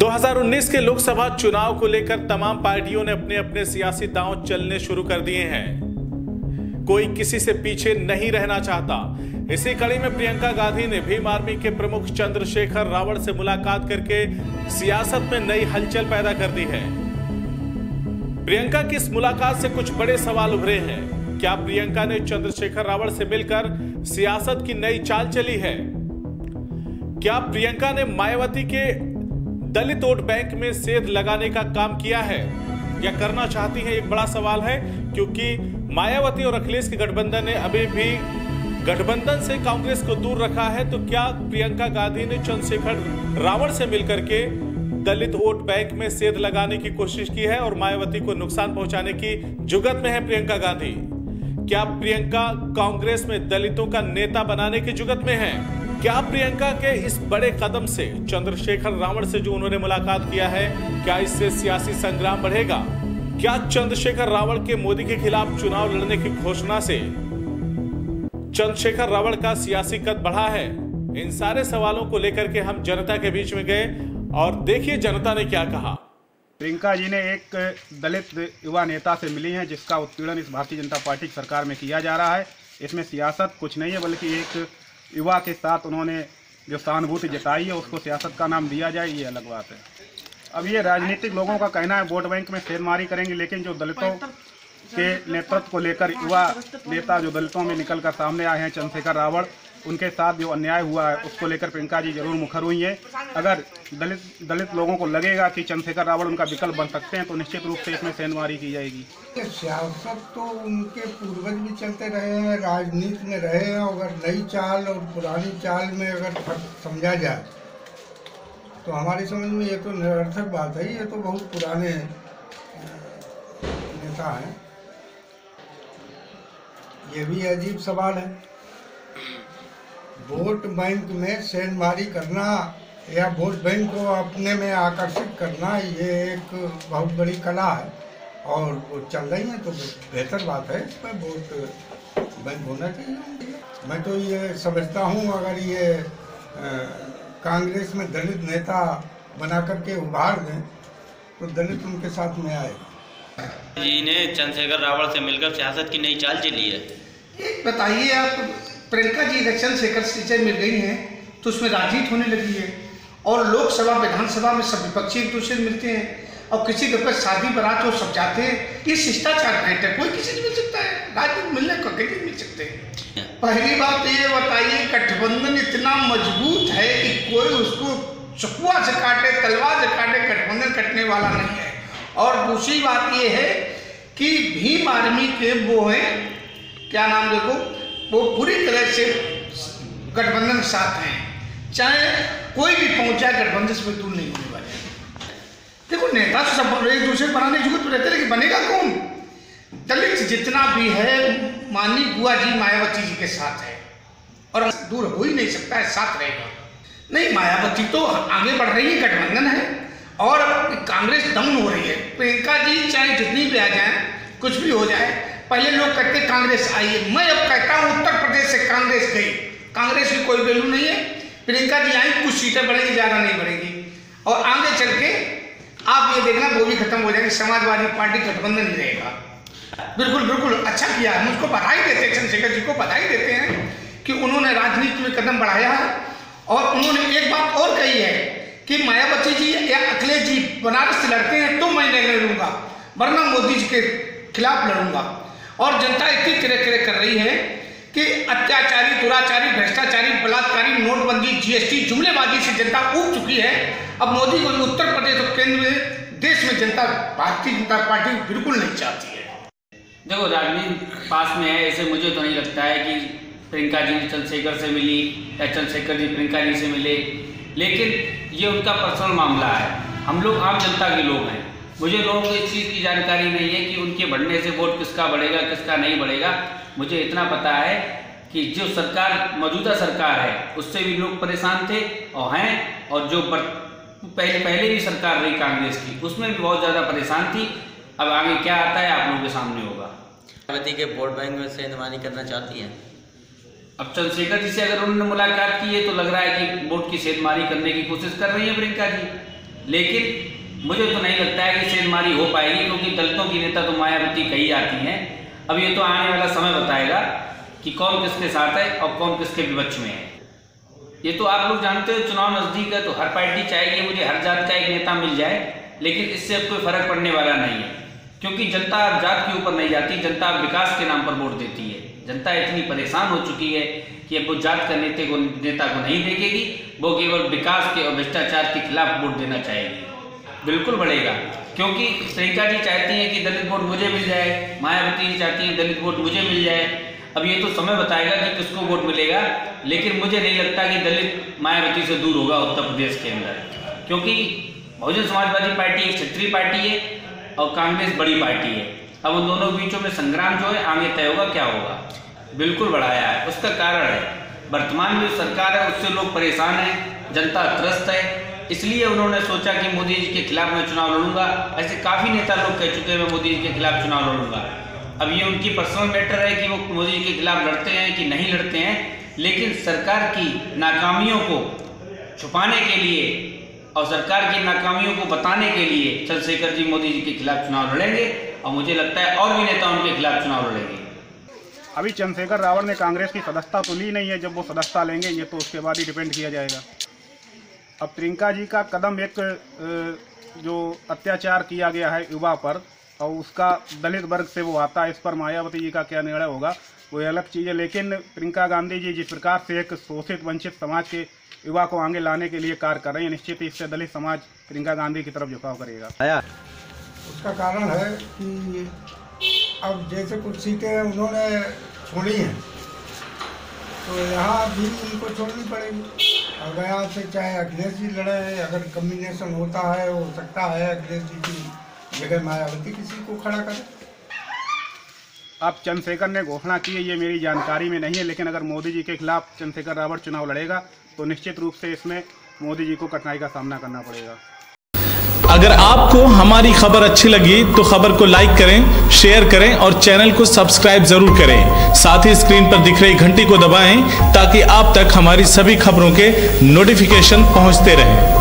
2019 के लोकसभा चुनाव को लेकर तमाम पार्टियों ने अपने अपने सियासी दांव चलने शुरू कर दिए हैं। कोई किसी से पीछे नहीं रहना चाहता। इसी कड़ी में प्रियंका गांधी ने भीम आर्मी के प्रमुख चंद्रशेखर रावण से मुलाकात करके सियासत में नई हलचल पैदा कर दी है। प्रियंका की इस मुलाकात से कुछ बड़े सवाल उभरे हैं। क्या प्रियंका ने चंद्रशेखर रावण से मिलकर सियासत की नई चाल चली है? क्या प्रियंका ने मायावती के दलित वोट बैंक में सेंध लगाने का काम किया है या करना चाहती हैं? एक बड़ा सवाल है, क्योंकि मायावती और अखिलेश के गठबंधन ने अभी भी गठबंधन से कांग्रेस को दूर रखा है। तो क्या प्रियंका गांधी ने चंद्रशेखर रावण से मिलकर के दलित वोट बैंक में सेंध लगाने की कोशिश की है और मायावती को नुकसान पहुंचाने की जुगत में है प्रियंका गांधी? क्या प्रियंका कांग्रेस में दलितों का नेता बनाने की जुगत में है? क्या प्रियंका के इस बड़े कदम से चंद्रशेखर रावण से जो उन्होंने मुलाकात किया है, क्या इससे सियासी संग्राम बढ़ेगा? क्या चंद्रशेखर रावण के मोदी के खिलाफ चुनाव लड़ने की घोषणा से चंद्रशेखर रावण का सियासी कद बढ़ा है? इन सारे सवालों को लेकर के हम जनता के बीच में गए और देखिए जनता ने क्या कहा। प्रियंका जी ने एक दलित युवा नेता से मिली हैं, जिसका उत्पीड़न इस भारतीय जनता पार्टी की सरकार में किया जा रहा है। इसमें सियासत कुछ नहीं है, बल्कि एक युवा के साथ उन्होंने जो सहानुभूति जताई है उसको सियासत का नाम दिया जाए, ये अलग बात है। अब ये राजनीतिक लोगों का कहना है वोट बैंक में सेंधमारी करेंगे, लेकिन जो दलितों के नेतृत्व को लेकर युवा नेता जो दलितों में निकलकर सामने आए हैं, चंद्रशेखर रावण, उनके साथ जो अन्याय हुआ है उसको लेकर प्रियंका जी जरूर मुखर हुई हैं। अगर दलित लोगों को लगेगा कि चंद्रशेखर रावण उनका विकल्प बन सकते हैं तो निश्चित रूप से इसमें सेंधमारी की जाएगी। सियासत तो उनके पूर्वज भी चलते रहे हैं, राजनीति में रहे हैं। अगर नई चाल और पुरानी चाल में अगर फर्क समझा जाए तो हमारी समझ में ये तो निरर्थक बात है। ये तो बहुत पुराने नेता हैं। ये भी अजीब सवाल है। वोट बैंक में सेंधमारी करना या वोट बैंक को अपने में आकर्षित करना, ये एक बहुत बड़ी कला है और वो चल रही है तो बेहतर बात है। इसमें वोट बैंक होना चाहिए। मैं तो ये समझता हूँ अगर ये कांग्रेस में दलित नेता बना करके उभार दें तो दलित उनके साथ में आएगा। जी ने चंद्रशेखर रावण से मिलकर सियासत की नई चाल चली है। एक बताइए आप, प्रियंका जी अगर चंद्रशेखर से मिल गई हैं तो उसमें राजनीति होने लगी है और लोकसभा विधानसभा में सब विपक्षी एक दूसरे से मिलते हैं और किसी के ऊपर शादी बारात हो सब जाते हैं। ये शिष्टाचार भेंट है, कोई किसी से मिल सकता है। राजनीति मिलने को कैसे मिल सकते हैं? पहली बात ये बताइए, गठबंधन इतना मजबूत है कि कोई उसको चकुआ से काटे, तलवार से काटे, गठबंधन कटने वाला नहीं है। और दूसरी बात ये है कि भीम आर्मी के वो हैं, क्या नाम देखो, वो पूरी तरह से गठबंधन के साथ हैं। चाहे कोई भी पहुंचा गठबंधन से दूर नहीं होने वाले। देखो नेता तो सब एक दूसरे बनाने की जरूरत रहती है, लेकिन बनेगा कौन? दलित जितना भी है माननीय बुआ जी मायावती जी के साथ है और दूर हो ही नहीं सकता है, साथ रहेगा। नहीं, मायावती तो आगे बढ़ रही है, गठबंधन है और कांग्रेस डाउन हो रही है। प्रियंका जी चाहे जितनी भी आ जाए, कुछ भी हो जाए, पहले लोग कहते कांग्रेस आई है। मैं अब कहता हूँ उत्तर प्रदेश से कांग्रेस गई, कांग्रेस की कोई वैल्यू नहीं है। प्रियंका जी आई, कुछ सीटें बढ़ेंगी, ज़्यादा नहीं बढ़ेगी और आगे चल के आप ये देखना वो भी खत्म हो जाएगी। समाजवादी पार्टी गठबंधन नहीं रहेगा। बिल्कुल बिल्कुल अच्छा किया है, मुझको बधाई देते हैं, चंद्रशेखर जी को बधाई देते हैं कि उन्होंने राजनीति में कदम बढ़ाया है। और उन्होंने एक बात और कही है कि मायावती जी या अखिलेश जी बनारस से लड़ते हैं तो मैं नहीं लड़ूंगा, वरना मोदी जी के खिलाफ लड़ूंगा। और जनता इतनी तरह कर रही है कि अत्याचारी, दुराचारी, भ्रष्टाचारी, बलात्कारी, नोटबंदी, जीएसटी, जुमलेबाजी से जनता उब चुकी है। अब मोदी को उत्तर प्रदेश और केंद्र में, देश में जनता भारतीय जनता पार्टी बिल्कुल नहीं चाहती है। देखो राजनीति पास में है, ऐसे मुझे तो नहीं लगता है कि प्रियंका जी चंद्रशेखर से मिली या चंद्रशेखर जी प्रियंका जी से मिले, लेकिन ये उनका पर्सनल मामला है। हम लोग आम जनता के लोग हैं, मुझे लोगों को इस चीज़ की जानकारी नहीं है कि उनके बढ़ने से वोट किसका बढ़ेगा किसका नहीं बढ़ेगा। मुझे इतना पता है कि जो सरकार, मौजूदा सरकार है, उससे भी लोग परेशान थे और हैं, और जो पहले भी सरकार रही कांग्रेस की, उसमें भी बहुत ज़्यादा परेशान थी। अब आगे क्या आता है आप लोगों के सामने होगा। मायावती के वोट बैंक में सेंधमारी करना चाहती हैं। अब चंद्रशेखर जी से अगर उन्होंने मुलाकात की है तो लग रहा है कि वोट की सेंधमारी करने की कोशिश कर रही है प्रियंका जी। लेकिन मुझे तो नहीं लगता है कि सेंधमारी हो पाएगी, क्योंकि दलितों की नेता तो मायावती कही आती हैं। अब ये तो आने वाला समय बताएगा कि कौन किसके साथ है और कौन किसके विपक्ष में है। ये तो आप लोग जानते हो, चुनाव नज़दीक है तो हर पार्टी चाहेगी मुझे हर जात का एक नेता मिल जाए, लेकिन इससे अब कोई फर्क पड़ने वाला नहीं है, क्योंकि जनता अब जात के ऊपर नहीं जाती, जनता अब विकास के नाम पर वोट देती है। जनता इतनी परेशान हो चुकी है कि अब वो जात का नेता को नहीं देखेगी, वो केवल विकास के और भ्रष्टाचार के खिलाफ वोट देना चाहेगी। बिल्कुल बढ़ेगा, क्योंकि प्रियंका जी चाहती हैं कि दलित वोट मुझे मिल जाए, मायावती जी चाहती हैं दलित वोट मुझे मिल जाए। अब ये तो समय बताएगा कि किसको वोट मिलेगा, लेकिन मुझे नहीं लगता कि दलित मायावती से दूर होगा उत्तर प्रदेश के अंदर, क्योंकि बहुजन समाजवादी पार्टी एक क्षेत्रीय पार्टी है और कांग्रेस बड़ी पार्टी है। अब उन दोनों बीचों में संग्राम जो है आगे तय होगा क्या होगा। बिल्कुल बढ़ाया है, उसका कारण है वर्तमान में जो सरकार है उससे लोग परेशान हैं, जनता त्रस्त है, इसलिए उन्होंने सोचा कि मोदी जी के खिलाफ मैं चुनाव लड़ूंगा। ऐसे काफ़ी नेता लोग कह चुके हैं मैं मोदी जी के खिलाफ चुनाव लड़ूंगा। अब ये उनकी पर्सनल मैटर है कि वो मोदी जी के खिलाफ लड़ते हैं कि नहीं लड़ते हैं, लेकिन सरकार की नाकामियों को छुपाने के लिए और सरकार की नाकामियों को बताने के लिए चंद्रशेखर जी मोदी जी के खिलाफ चुनाव लड़ेंगे, और मुझे लगता है और भी नेता उनके खिलाफ चुनाव लड़ेंगे। अभी चंद्रशेखर रावण ने कांग्रेस की सदस्यता तो ली नहीं है, जब वो सदस्यता लेंगे ये तो उसके बाद ही डिपेंड किया जाएगा। अब प्रियंका जी का कदम एक जो अत्याचार किया गया है युवा पर और उसका दलित वर्ग से वो आता है, इस पर मायावती जी का क्या निर्णय होगा वो अलग चीज़ है। लेकिन प्रियंका गांधी जी जिस प्रकार से एक शोषित वंचित समाज के युवा को आगे लाने के लिए कार्य कर रहे हैं, निश्चित ही इससे दलित समाज प्रियंका गांधी की तरफ झुकाव करेगा। उसका कारण है कि अब जैसे कुछ सीटें उन्होंने छोड़ी हैं तो यहाँ भी उनको छोड़नी पड़ेगी। अब यहाँ से चाहे अखिलेश जी लड़े, अगर कम्बिनेशन होता है हो सकता है अखिलेश जी की जगह मायावती किसी को खड़ा करे। अब चंद्रशेखर ने घोषणा की है, ये मेरी जानकारी में नहीं है, लेकिन अगर मोदी जी के खिलाफ चंद्रशेखर रावण चुनाव लड़ेगा तो निश्चित रूप से इसमें मोदी जी को कठिनाई का सामना करना पड़ेगा। अगर आपको हमारी खबर अच्छी लगी तो खबर को लाइक करें, शेयर करें और चैनल को सब्सक्राइब जरूर करें। साथ ही स्क्रीन पर दिख रही घंटी को दबाएं ताकि आप तक हमारी सभी खबरों के नोटिफिकेशन पहुंचते रहें।